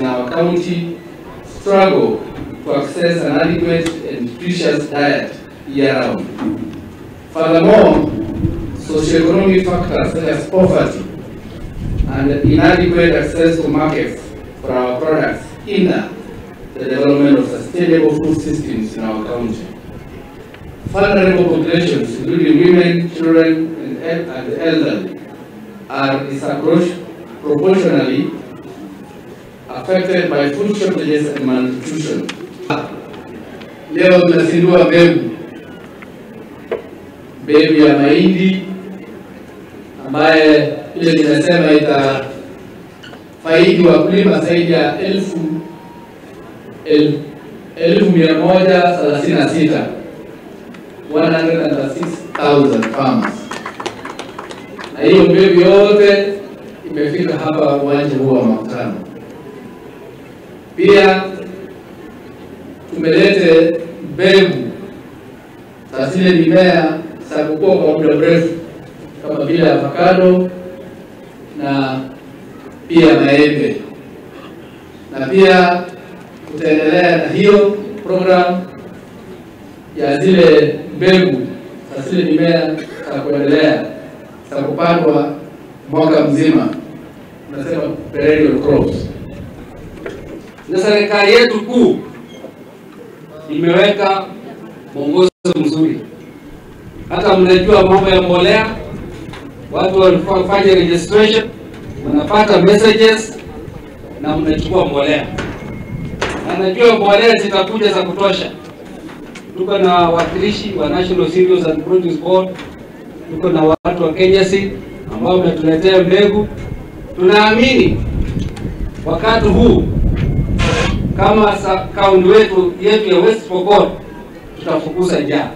in our county struggle to access an adequate and nutritious diet year-round. Furthermore, socioeconomic factors such as poverty and inadequate access to markets for our products hinder the development of sustainable food systems in our county. Vulnerable populations, including women, children, and the elderly, are disproportionately affected by food shortages and malnutrition. Leo tunazindua mbegu ya mahindi ambaye ile ninasema itafaidi wakulima zaidi ya 1,136 136,000 farmers. Na hiyo mbegu yote imefika hapa uwanja huu wa makutano. Pia tumelete mbegu za zile mimea za kukua kwa muda mrefu kama vile avocado na pia maembe. Na pia tutaendelea na hiyo program ya zile mbegu za zile mimea za kuendelea za kupandwa mwaka mzima, tunasema perennial crops. Na serikali yetu kuu imeweka mwongozo mzuri. Hata mnajua mambo ya mbolea, watu wanafanya registration, wanapata messages na mnachukua mbolea. Na najua mbolea zitakuja za kutosha. Tuko na wakilishi wa National Cereals and Produce Board, tuko na watu wa Kenya Seed ambao wametuletea mbegu. Tunaamini wakati huu kama kaunti yetu ya West Pokot tutafukuza njaa.